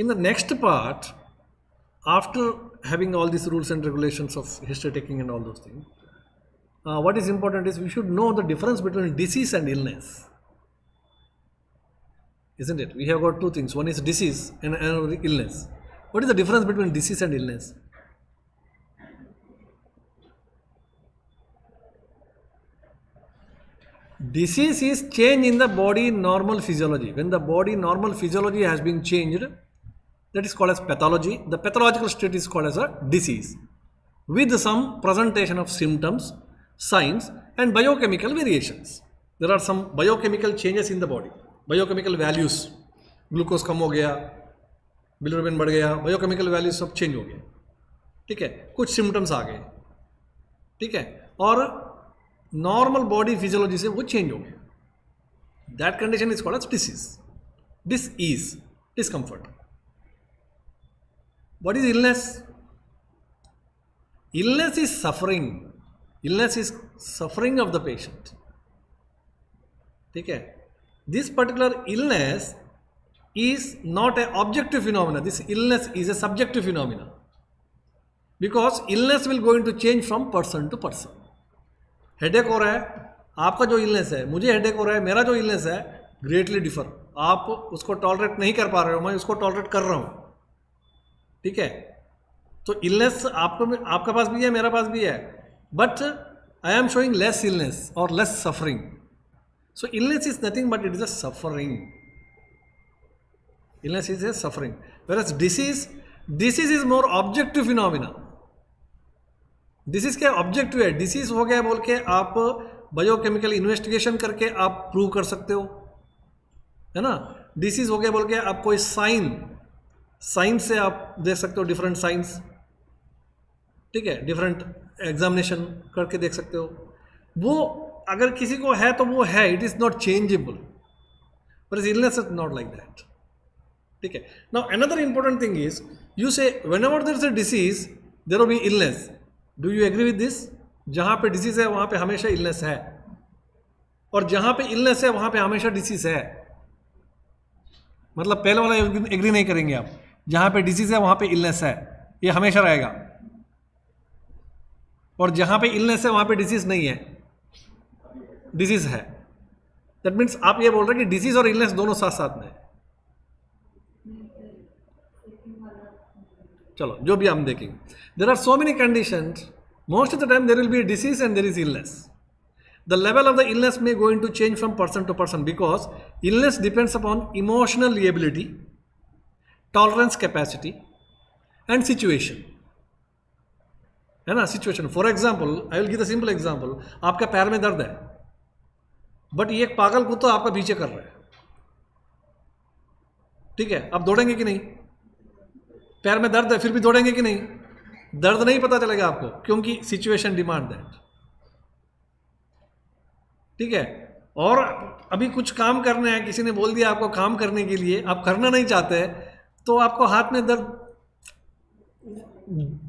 In the next part, after having all these rules and regulations of history taking and all those things, what is important is we should know the difference between disease and illness. Isn't it? We have got two things. One is disease and another illness. What is the difference between disease and illness? Disease is change in the body normal physiology. When the body normal physiology has been changed, that is called as pathology. The pathological state is called as a disease with some presentation of symptoms, signs and biochemical variations. There are some biochemical changes in the body. Biochemical values, glucose कम हो गया, bilirubin बढ़ गया, biochemical values सब change हो गए, ठीक है, कुछ सिम्टम्स आ गए, ठीक है, और नॉर्मल बॉडी फिजियोलॉजी से वो चेंज हो गए. That condition is called as disease, disease, discomfort. What is illness? Illness is suffering. Illness is suffering of the patient, ठीक है. This particular illness is not an objective phenomena. This illness is a subjective phenomena. Because illness will going to change from person to person. Headache हो रहा है, आपका जो illness है, मुझे headache हो रहा है, मेरा जो इलनेस है, ग्रेटली डिफर. आप उसको टॉलरेट नहीं कर पा रहे हो, मैं उसको टॉलरेट कर रहा हूँ, ठीक है. तो इलनेस आपके पास भी है, मेरा पास भी है, but I am showing less illness और less suffering. So illness is nothing but it is a suffering. Illness is a suffering. Whereas disease is more objective phenomena. Disease क्या ऑब्जेक्टिव है? डिसीज हो गया बोल के आप बायोकेमिकल इन्वेस्टिगेशन करके आप प्रूव कर सकते हो, है ना. डिसीज हो गया बोल के आप कोई साइन से आप देख सकते हो, डिफरेंट साइंस, ठीक है, डिफरेंट एग्जामिनेशन करके देख सकते हो. वो अगर किसी को है तो वो है, it is not changeable. But illness is not like that, ठीक है. Now another important thing is, you say whenever there is a disease there will be illness. Do you agree with this? जहां पे disease है वहां पे हमेशा illness है, और जहां पे इलनेस है वहां पे हमेशा डिसीज है. मतलब पहले वाला एग्री नहीं करेंगे आप. जहां पे डिसीज है वहां पे इलनेस है, ये हमेशा रहेगा. और जहां पे इलनेस है वहां पे डिसीज नहीं है, डिजीज है. दैट मीन्स आप ये बोल रहे हैं कि डिजीज और इलनेस दोनों साथ साथ में. चलो जो भी हम देखेंगे, there are so many conditions. Most of the time there will be disease and there is illness. The level of the illness may going to change from person to person because illness depends upon emotional ability, tolerance capacity and situation, है ना. Situation, for example I will give the simple example. आपका पैर में दर्द है, but ये एक पागल कुत्ता आपका पीछे कर रहा है, ठीक है. आप दौड़ेंगे कि नहीं? पैर में दर्द है फिर भी दौड़ेंगे कि नहीं? दर्द नहीं पता चलेगा आपको, क्योंकि सिचुएशन डिमांड दैट, ठीक है. और अभी कुछ काम करना है, किसी ने बोल दिया आपको काम करने के लिए, आप करना नहीं चाहते, तो आपको हाथ में दर्द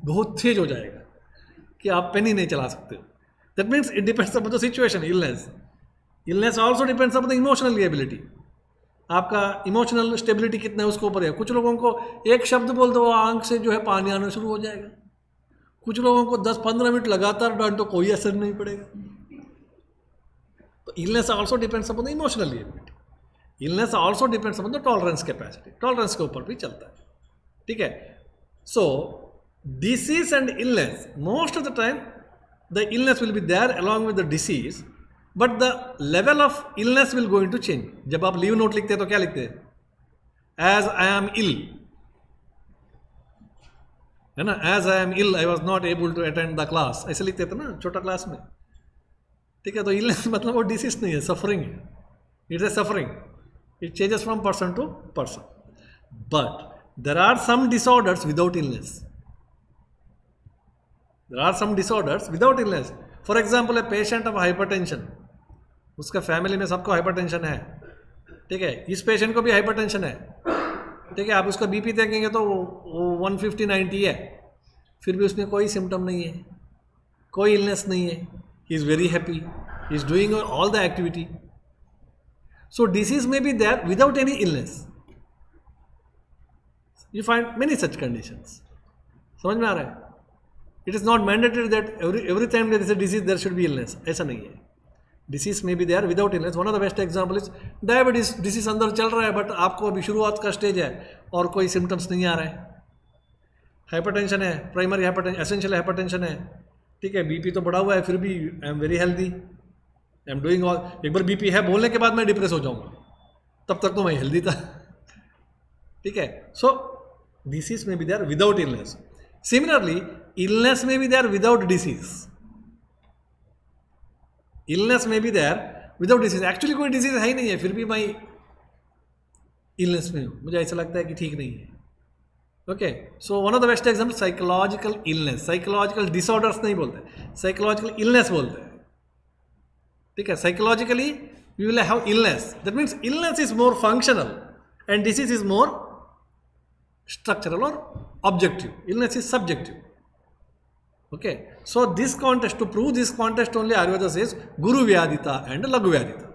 बहुत तेज हो जाएगा कि आप पेन ही नहीं चला सकते. That means it depends upon the situation. Illness also depends upon the emotional ability. आपका इमोशनल स्टेबिलिटी कितना है उसके ऊपर है. कुछ लोगों को एक शब्द बोल दो, आंख से जो है पानी आना शुरू हो जाएगा. कुछ लोगों को 10-15 मिनट लगातार डांटो, कोई असर नहीं पड़ेगा. तो illness also depends upon the emotional ability. Illness also depends upon the tolerance capacity. Tolerance के ऊपर भी चलता है, ठीक है. So disease and illness, most of the time the illness will be there along with the disease, but the level of illness will going to change. जब आप leave note लिखते हैं तो क्या लिखते हैं? एज आई एम इल, है ना. As I am ill I was not able to attend the class, ऐसे लिखते थे ना छोटा क्लास में, ठीक है. तो इलनेस मतलब वो डिसीज नहीं है, सफरिंग है. It is suffering. It changes from person to person. But there are some disorders without illness. There are some disorders without illness. For example a patient of hypertension, उसका family में सबको hypertension है, ठीक है. इस patient को भी hypertension है, ठीक है. आप उसका बीपी देखेंगे तो वो 150-90 है, फिर भी उसमें कोई सिम्टम नहीं है, कोई इलनेस नहीं है. He is very happy, he is doing all the activity. So disease may be there without any illness. You find many such conditions. समझ में आ रहा है? It is not mandatory that every time there is a disease there should be illness. ऐसा नहीं है. Disease may be there without illness. One of the best example is diabetes. disease अंदर चल रहा है बट आपको अभी शुरुआत का स्टेज है और कोई सिम्टम्स नहीं आ रहे हैं. हाइपरटेंशन है, प्राइमरी हाइपरटेंशन, एसेंशियल हाइपरटेंशन है, ठीक है, बीपी तो बढ़ा हुआ है, फिर भी I am very healthy, I am doing all. एक बार बीपी है बोलने के बाद मैं डिप्रेस हो जाऊंगा, तब तक तो मैं हेल्दी था. ठीक है. So disease may be there without illness. Similarly illness may be there without disease. Illness may be there without disease. Actually कोई डिसीज है ही नहीं है, फिर भी मैं इलनेस में हूँ, मुझे ऐसा लगता है कि ठीक नहीं है. Okay. So one of the best example psychological illness. Psychological disorders नहीं बोलते, साइकोलॉजिकल इलनेस बोलते हैं. ठीक है. Psychologically you will have illness. That means illness is more functional and disease is more structural or objective. Illness is subjective. Okay. So this context, to prove this context only Ayurveda says Guru Vyadita and Laghu Vyadita.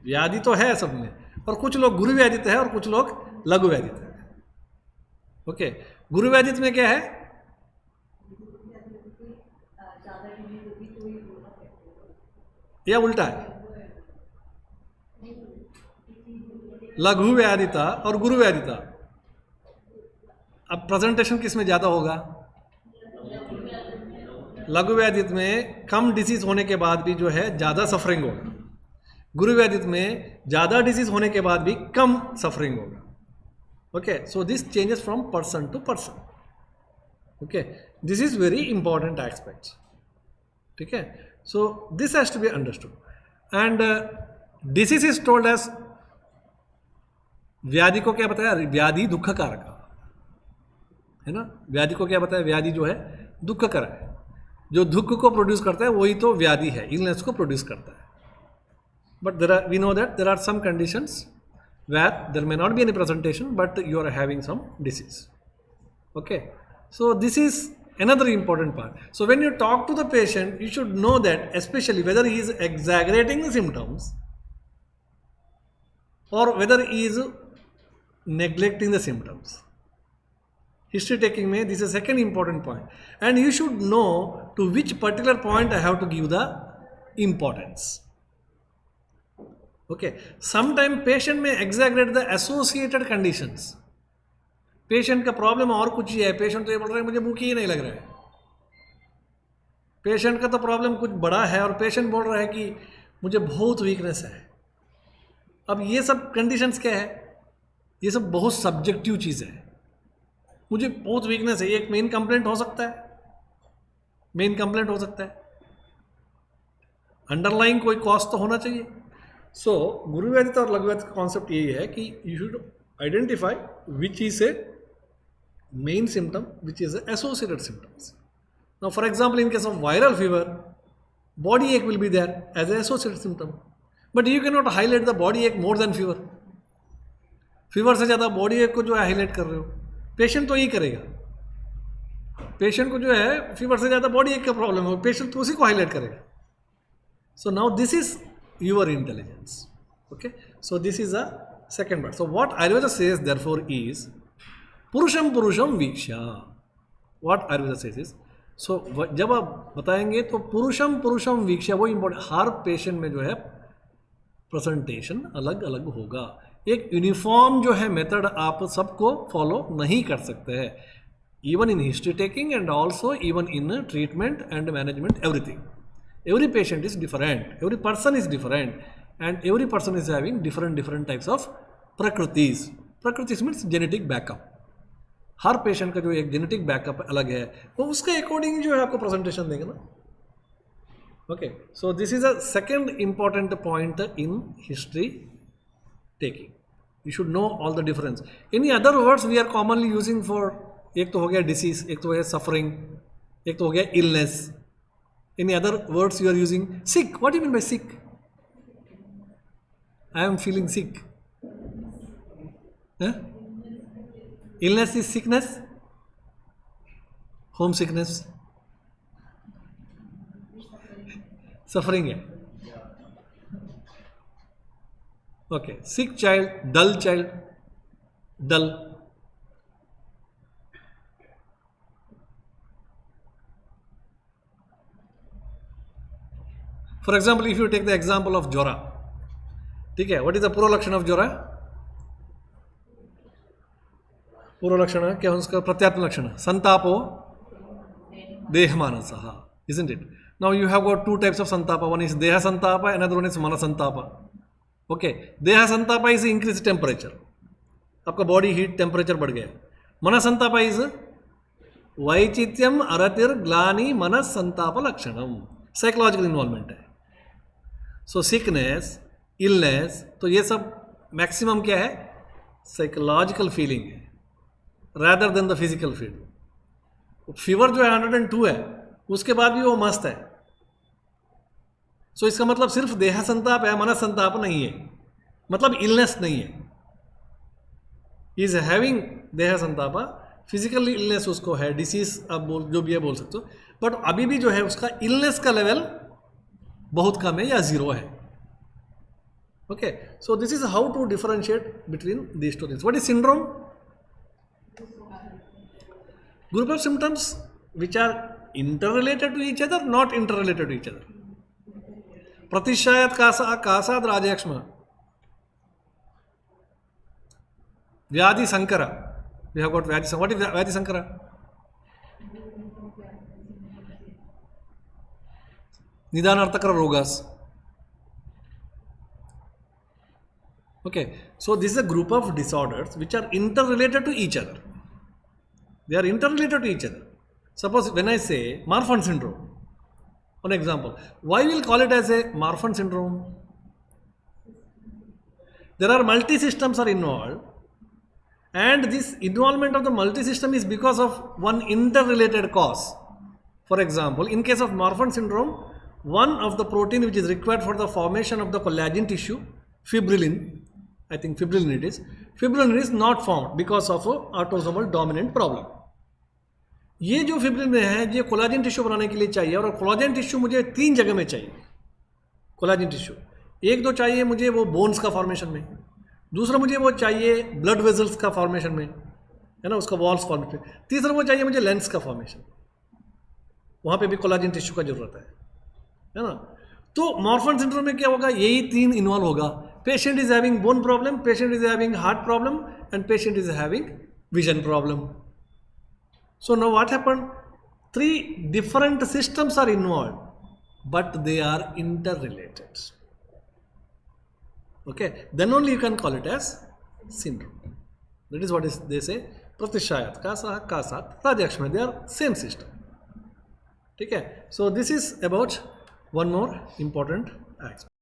व्याधि तो है सब में, और कुछ लोग गुरु व्याधित है और कुछ लोग लघु व्याधित है. ओके. गुरु व्याधित में क्या है? या उल्टा है? लघु व्याधिता और गुरु व्याधिता. अब प्रेजेंटेशन किस में ज़्यादा होगा? लघु व्याधित में कम डिसीज होने के बाद भी जो है ज़्यादा सफरिंग होगा. गुरु व्याधित में ज़्यादा डिसीज होने के बाद भी कम सफरिंग होगा. Okay. So this changes from person to person. Okay. This is very important aspect. ठीक है. So this has to be understood. And disease is told as, व्याधि को क्या बताया? व्याधि दुख कारक है ना. व्याधि को क्या बताया? व्याधि जो है दुख कारक है. जो दुख को प्रोड्यूस करता है वही तो व्याधि है, इलनेस को प्रोड्यूस करता है. But we know that there are some conditions where there may not be any presentation but you are having some disease. Okay. So this is another important part. So when you talk to the patient, you should know that, especially whether he is exaggerating the symptoms or whether he is neglecting the symptoms. History taking में this is second important point, and you should know to which particular point I have to give the importance. Okay. Sometimes patient may exaggerate the associated conditions. Patient का problem और कुछ ही है. Patient तो ये बोल रहा है मुझे भूख ही नहीं लग रहा है. पेशेंट का तो प्रॉब्लम कुछ बड़ा है और पेशेंट बोल रहा है कि मुझे बहुत वीकनेस है. अब ये सब कंडीशंस क्या है? ये सब बहुत सब्जेक्टिव चीज़ है. मुझे बहुत वीकनेस है, ये एक मेन कंप्लेंट हो सकता है. मेन कंप्लेंट हो सकता है. अंडरलाइंग कोई कॉज तो होना चाहिए. सो गुरु व्याधिता और लघु व्याधिता का कॉन्सेप्ट यही है कि you should identify which is a main symptom, which is the associated symptoms. Now, for example, in case of viral fever, body ache will be there as an associated symptom, but you cannot highlight the body ache more than fever. Fever से ज़्यादा body एक को जो है highlight कर रहे हो, patient तो यही करेगा. पेशेंट को जो है फीवर से ज़्यादा बॉडी एक का प्रॉब्लम हो, पेशेंट तो उसी को हाईलाइट करेगा. So now this is your intelligence. Okay. So this is a second part. So what Ayurveda says therefore is पुरुषम पुरुषम वीक्षा. व्हाट आयुर्वेदा सेज इज, सो जब आप बताएंगे तो पुरुषम पुरुषम वीक्षा वो इंपॉर्टेंट. हर पेशेंट में जो है प्रेजेंटेशन अलग अलग होगा. एक यूनिफॉर्म जो है मेथड आप सबको फॉलो नहीं कर सकते हैं. Even in history taking and also even in treatment and management, everything. Every patient is different, every person is different, and every person is having different types of प्रकृतिज. प्रकृतिज मीन्स जेनेटिक बैकअप. हर पेशेंट का जो एक genetic backup अलग है, वो उसके अकॉर्डिंग जो है आपको प्रेजेंटेशन देंगे ना. Okay. So this is a second important point in history taking. You should know all the difference. Any other words we are commonly using for, एक तो हो गया डिसीज, एक तो हो गया सफरिंग, एक तो हो गया illness. Any other words you are using? Sick. What you mean by sick? I am feeling sick. Illness is sickness, home sickness, suffering है. Okay, sick child, dull, for example if you take the example of ज्वरा, ठीक है, what is the पूर्व लक्षण of ज्वरा? पूर्व लक्षण क्या उसका प्रत्यात्म लक्षण? संतापो देहमानसः, isn't it? Now you have got two types of santapa. One is deha santapa, another one is mana santapa. Okay, deha santapa is increased temperature. आपका बॉडी हीट टेम्परेचर बढ़ गया. mana santapa is वैचित्यम अरतिर ग्लानि मन संताप लक्षणम, psychological involvement है. सो sickness, illness, तो ये सब मैक्सिमम क्या है? साइकोलॉजिकल फीलिंग है rather than the physical feel. Fever जो है 102 है, उसके बाद भी वो मस्त है. सो इसका मतलब सिर्फ देह संताप है, मन संताप नहीं है, मतलब इलनेस नहीं है. इज हैविंग देह संतापा, फिजिकल इलनेस उसको है, डिसीज आप बोल जो भी है बोल सकते हो, बट अभी भी जो है उसका इलनेस का लेवल बहुत कम है या जीरो है. Okay, so this is how to differentiate between these two things. What is syndrome? Group of symptoms which are interrelated to each other, not interrelated to each other. प्रतिशायत कासाद राजयक्ष्म, व्याधि संकर. We have got Vyadhi Sankara. What is Vyadhi Sankara? Nidanartakara rogas. Okay, so this is a group of disorders which are interrelated to each other. They are interrelated to each other. Suppose when I say Marfan syndrome, one example, why we'll call it as a Marfan syndrome? There are multi-systems are involved, and this involvement of the multi-system is because of one interrelated cause. For example, in case of Marfan syndrome, one of the protein which is required for the formation of the collagen tissue, fibrillin, I think fibrillin is not formed because of a autosomal dominant problem. ये जो फिब्रिलिन है ये collagen tissue बनाने के लिए चाहिए, और collagen tissue मुझे 3 जगह में चाहिए. कोलाजन टिश्यू एक तो चाहिए मुझे वो बोन्स का फॉर्मेशन में, दूसरा मुझे वो चाहिए ब्लड वेजल्स का फॉर्मेशन में, है ना, उसका वॉल्स फॉर्मेशन, तीसरा वो चाहिए मुझे लेंस का फॉर्मेशन. वहाँ पे भी कोलाजन टिश्यू का जरूरत है ना. तो मॉर्फन सिंड्रोम में क्या होगा? यही 3 इन्वॉल्व होगा. Patient is having bone problem, patient is having heart problem, and patient is having vision problem. So now what happened? 3 different systems are involved, but they are interrelated. Okay, then only you can call it as syndrome. That is what is they say. Pratishayat, Kasat, Rajakshmi, they are same system. Okay, so this is about one more important aspect.